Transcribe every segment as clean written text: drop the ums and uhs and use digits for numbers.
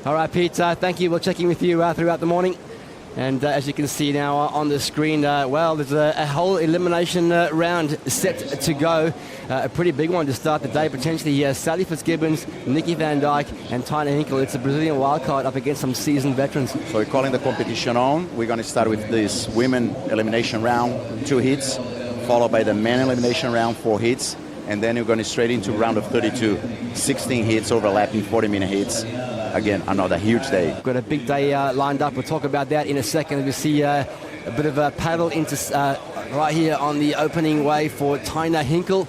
All right, Pete, thank you. We'll check in with you throughout the morning. And as you can see now on the screen, there's a whole elimination round set to go. A pretty big one to start the day, potentially. Sally Fitzgibbons, Nikki Van Dijk, and Taina Hinkle. It's a Brazilian wildcard up against some seasoned veterans. So we're calling the competition on. We're going to start with this women elimination round, 2 hits, followed by the men elimination round, 4 hits. And then we're going straight into round of 32, 16 hits, overlapping 40-minute hits. Again, another huge day. We've got a big day lined up. We'll talk about that in a second. We see a bit of a paddle into right here on the opening wave for Taina Hinkle.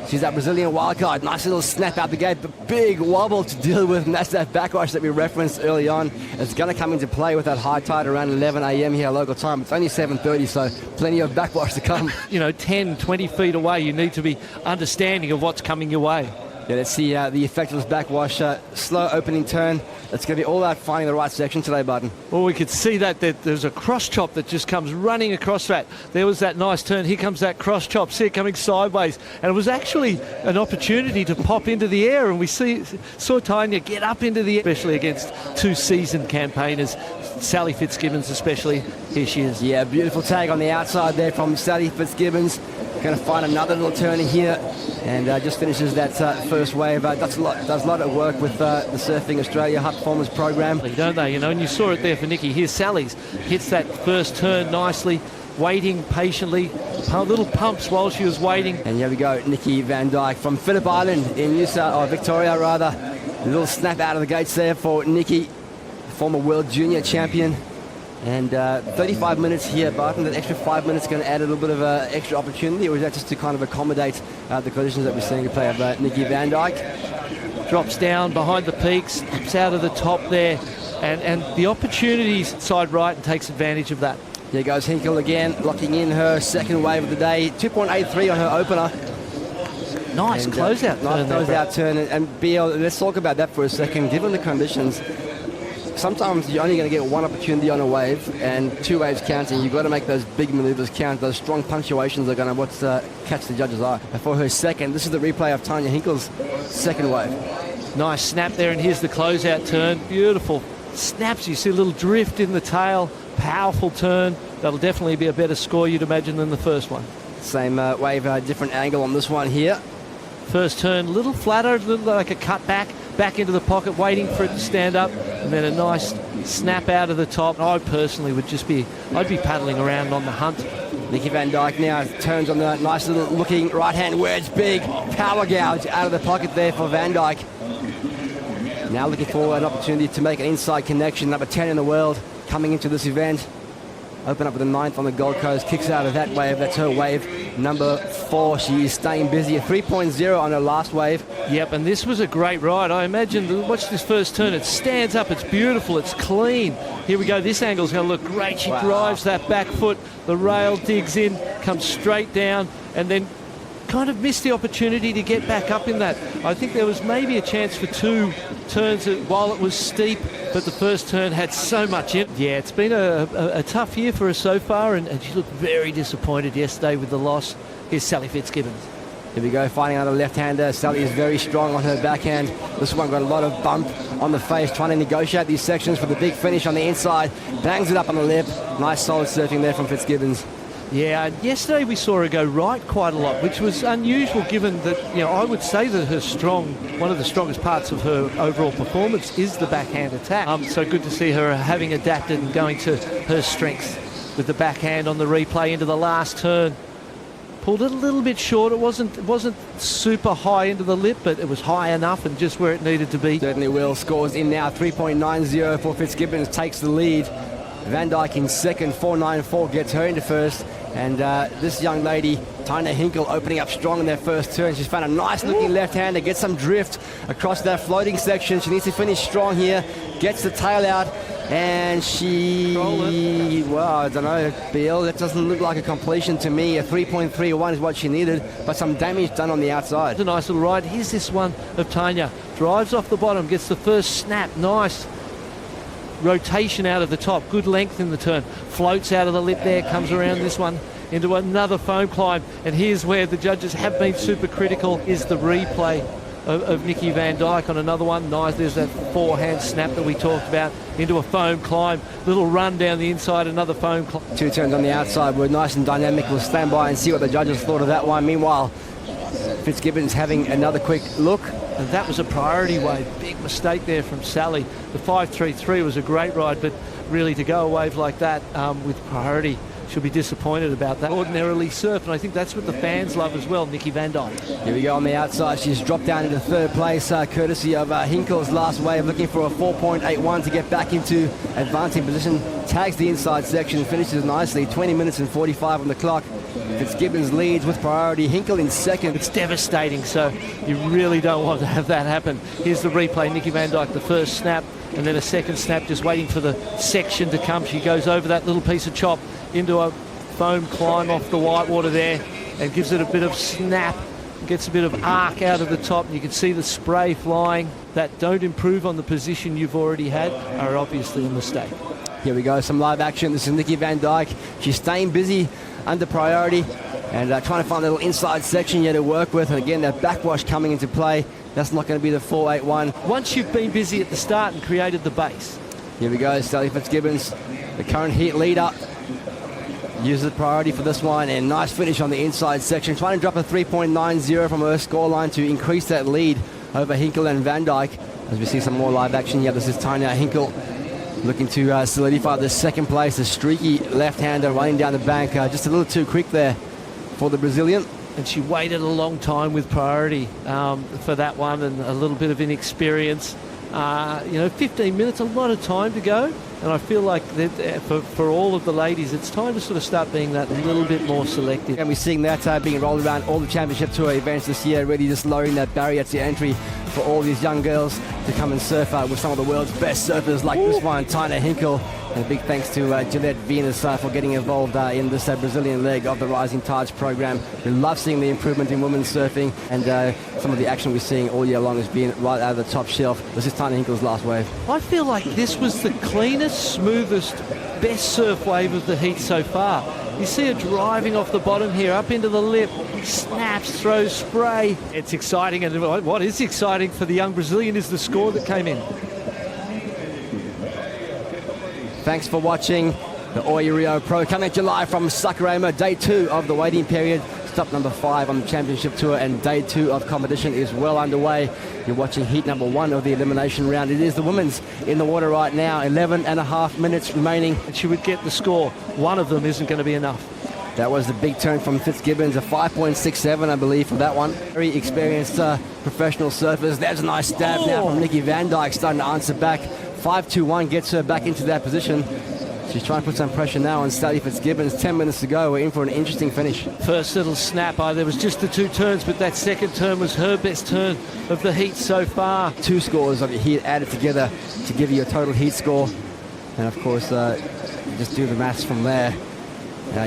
She's that Brazilian wildcard. Nice little snap out the gate, but big wobble to deal with. And that's that backwash that we referenced early on. It's going to come into play with that high tide around 11 a.m. here local time. It's only 7:30, so plenty of backwash to come. 10, 20 feet away, you need to be understanding of what's coming your way. Yeah, let's see the effect of this backwash. Slow opening turn. It's going to be all about finding the right section today, Barton. Well, we could see that there's a cross chop that just comes running across that. There was that nice turn. Here comes that cross chop. See it coming sideways. And it was actually an opportunity to pop into the air. And we saw Taina get up into the air, especially against 2 seasoned campaigners. Sally Fitzgibbons especially. Here she is. Yeah, beautiful tag on the outside there from Sally Fitzgibbons. Going to find another little turn here, and just finishes that first wave. Does a lot of work with the Surfing Australia Hut Performance Program. Don't they? And you saw it there for Nikki. Here's Sally's. Hits that first turn nicely, waiting patiently. Little pumps while she was waiting. And here we go, Nikki Van Dijk from Phillip Island in Victoria rather. A little snap out of the gates there for Nikki, former World Junior Champion. And 35 minutes here, Barton. That extra 5 minutes going to add a little bit of extra opportunity, or is that just to kind of accommodate the conditions that we're seeing to play of Nikki Van Dijk? Drops down behind the peaks, drops out of the top there, and the opportunities side right and takes advantage of that. Here goes Hinkle again, locking in her second wave of the day. 2.83 on her opener. Nice closeout turn. Nice closeout turn. And BL, let's talk about that for a second. Given the conditions, sometimes you're only going to get one opportunity on a wave, and 2 waves counting. You've got to make those big maneuvers count. Those strong punctuations are going to catch the judge's eye. And for her second, this is the replay of Taina Hinkle's second wave. Nice snap there, and here's the closeout turn. Beautiful snaps. You see a little drift in the tail. Powerful turn. That'll definitely be a better score, you'd imagine, than the first one. Same wave, different angle on this one here. First turn, a little flatter, a little like a cut back into the pocket, waiting for it to stand up, and then a nice snap out of the top. I personally would I'd be paddling around on the hunt. Nikki Van Dijk now turns on the nice little looking right-hand wedge, big power gouge out of the pocket there for Van Dijk. Now looking for an opportunity to make an inside connection, number 10 in the world coming into this event. Open up with the 9th on the Gold Coast, kicks out of that wave. That's her wave number 4. She is staying busy. A 3.0 on her last wave. Yep, and this was a great ride. I imagine, watch this first turn. It stands up, it's beautiful, it's clean. Here we go, this angle's going to look great. She drives that back foot, the rail digs in, comes straight down, and then kind of missed the opportunity to get back up in that. I think there was maybe a chance for 2 turns while it was steep, but the first turn had so much in. Yeah, it's been a tough year for her so far, and she looked very disappointed yesterday with the loss. Here's Sally Fitzgibbons. Here we go, finding another left-hander. Sally is very strong on her backhand. This one got a lot of bump on the face, trying to negotiate these sections for the big finish on the inside. Bangs it up on the lip. Nice solid surfing there from Fitzgibbons. Yeah, yesterday we saw her go right quite a lot, which was unusual given that, I would say that one of the strongest parts of her overall performance is the backhand attack. So good to see her having adapted and going to her strengths with the backhand on the replay into the last turn. Pulled it a little bit short. It wasn't super high into the lip, but it was high enough and just where it needed to be. Certainly will. Scores in now. 3.90 for Fitzgibbons, takes the lead. Van Dijk in second, 4.94 gets her into first. And this young lady, Taina Hinkle, opening up strong in their first turn. She's found a nice looking left-hander, gets some drift across that floating section. She needs to finish strong here, gets the tail out, and well, I don't know, Bill, that doesn't look like a completion to me. A 3.31 is what she needed, but some damage done on the outside. It's a nice little ride. Here's this one of Taina. Drives off the bottom, gets the first snap, nice rotation out of the top, good length in the turn, floats out of the lip there, comes around this one into another foam climb, and here's where the judges have been super critical, is the replay of Nikki Van Dyke on another one. Nice, there's that forehand snap that we talked about into a foam climb. Little run down the inside, another foam climb. 2 turns on the outside were nice and dynamic. We'll stand by and see what the judges thought of that one. Meanwhile, Fitzgibbons having another quick look. And that was a priority wave. Big mistake there from Sally. The 5.33 was a great ride, but really to go a wave like that with priority, she'll be disappointed about that. Ordinarily surf, and I think that's what the fans love as well, Nikki Van Dyke. Here we go on the outside. She's dropped down into third place, courtesy of Hinkle's last wave, looking for a 4.81 to get back into advancing position. Tags the inside section, finishes nicely. 20 minutes and 45 on the clock. Fitzgibbons leads with priority. Hinkle in second. It's devastating, so you really don't want to have that happen. Here's the replay. Nikki Van Dyke, the first snap, and then a second snap, just waiting for the section to come. She goes over that little piece of chop into a foam climb off the whitewater there and gives it a bit of snap, gets a bit of arc out of the top, and you can see the spray flying. That don't improve on the position you've already had are obviously a mistake. Here we go, some live action. This is Nikki Van Dyke. She's staying busy under priority and trying to find a little inside section here to work with. And again, that backwash coming into play. That's not going to be the 4.81. Once you've been busy at the start and created the base. Here we go, Sally Fitzgibbons, the current heat leader. Uses the priority for this one, and nice finish on the inside section. Trying to drop a 3.90 from her scoreline to increase that lead over Hinkle and Van Dyke. As we see some more live action here, this is Tanya Hinkle looking to solidify the second place. A streaky left-hander running down the bank, just a little too quick there for the Brazilian. And she waited a long time with priority for that one, and a little bit of inexperience. 15 minutes, a lot of time to go. And I feel like that for all of the ladies, it's time to sort of start being that little bit more selective. And we're seeing that being rolled around all the championship tour events this year, really just lowering that barrier to entry for all these young girls to come and surf with some of the world's best surfers like this one, Tina Hinkle. And a big thanks to Gillette Venus for getting involved in this Brazilian leg of the Rising Tides program. We love seeing the improvement in women's surfing, and some of the action we're seeing all year long has been right out of the top shelf. This is Tina Hinkle's last wave. I feel like this was the cleanest, smoothest, best surf wave of the heat so far. You see her driving off the bottom here, up into the lip, snaps, throws spray. It's exciting, and what is exciting for the young Brazilian is the score that came in. Thanks for watching the Oi Rio Pro coming at you live from Saquarema, day 2 of the waiting period. Stop number 5 on the championship tour, and day 2 of competition is well underway. You're watching heat number 1 of the elimination round. It is the women's in the water right now, 11.5 minutes remaining. And she would get the score. One of them isn't going to be enough. That was the big turn from Fitzgibbons, a 5.67, I believe, for that one. Very experienced professional surfers. There's a nice stab now from Nikki Van Dyke, starting to answer back. 5.21 gets her back into that position. She's trying to put some pressure now on Sally Fitzgibbons. 10 minutes to go. We're in for an interesting finish. First little snap. There was just the 2 turns, but that second turn was her best turn of the heat so far. 2 scores of your heat added together to give you a total heat score. And of course, just do the maths from there.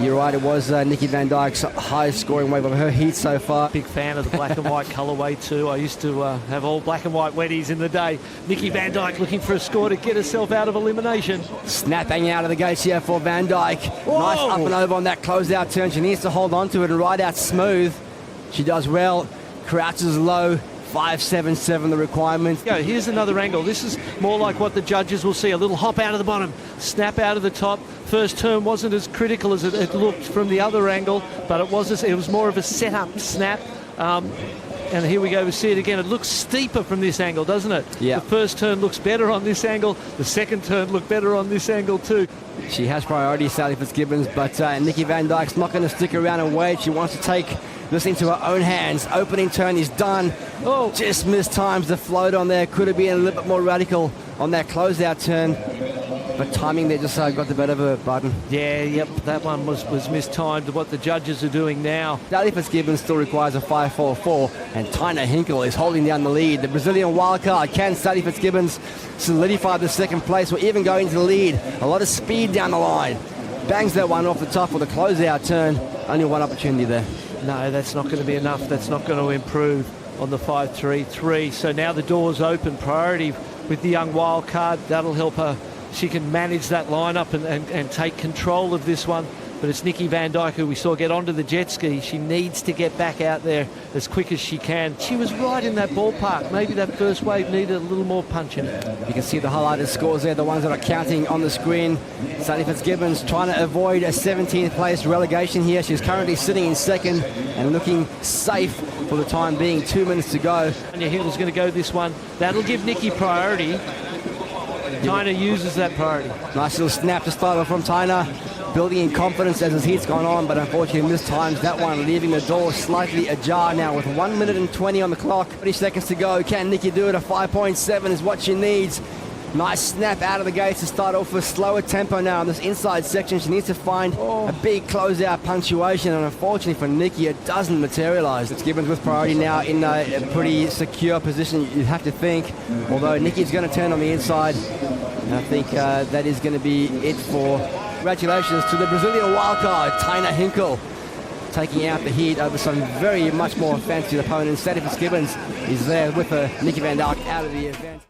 You're right, it was Nikki Van Dyke's highest scoring wave of her heat so far. Big fan of the black and white colourway too. I used to have all black and white wetties in the day. Nikki Van Dyke looking for a score to get herself out of elimination. Snapping out of the gates here for Van Dyke. Whoa. Nice up and over on that closeout turn. She needs to hold on to it and ride out smooth. She does well. Crouches low. 5.77 the requirement. Here's another angle. This is more like what the judges will see. A little hop out of the bottom, snap out of the top. First turn wasn't as critical as it looked from the other angle, but it was more of a setup snap. And here we go, we see it again. It looks steeper from this angle, doesn't it? Yeah. The first turn looks better on this angle. The second turn looked better on this angle too. She has priority, Sally Fitzgibbons, but Nikki Van Dyke's not going to stick around and wait. She wants to take this into her own hands. Opening turn is done. Oh, just missed times. The float on there could have been a little bit more radical on that closeout turn, but timing there just got the better of her button. That one was mistimed. What the judges are doing now. Sally Fitzgibbons still requires a 5.44, and Tina Hinkle is holding down the lead. The Brazilian wildcard. Can Sally Fitzgibbons solidify the second place or even go into the lead? A lot of speed down the line. Bangs that one off the top with a closeout turn. Only one opportunity there. No, that's not going to be enough. That's not going to improve on the 5.33. So now the door's open. Priority with the young wild card. That'll help her. She can manage that lineup and take control of this one. but it's Nikki Van Dyke who we saw get onto the jet ski. She needs to get back out there as quick as she can. She was right in that ballpark. Maybe that first wave needed a little more punch in it. You can see the highlighted scores there, the ones that are counting on the screen. Sally Fitzgibbons trying to avoid a 17th place relegation here. She's currently sitting in second and looking safe for the time being. 2 minutes to go. Tanya Hinkle's going to go this one. That'll give Nikki priority. Tyna uses that priority. Nice little snap to start off from Tyna. Building in confidence as his heat's gone on, but unfortunately mistimes that one, leaving the door slightly ajar now with 1 minute and 20 on the clock. 30 seconds to go. Can Nikki do it? A 5.7 is what she needs. Nice snap out of the gates to start off with slower tempo now in this inside section. She needs to find a big closeout punctuation, and unfortunately for Nikki, it doesn't materialize. Fitzgibbons with priority now in a pretty secure position, you'd have to think, although Nikki's going to turn on the inside. And I think that is going to be it for... Congratulations to the Brazilian wildcard, Tyna Hinkle, taking out the heat over some very much more offensive opponents. Sally Fitzgibbons is there with Nikki Van Dyke out of the event.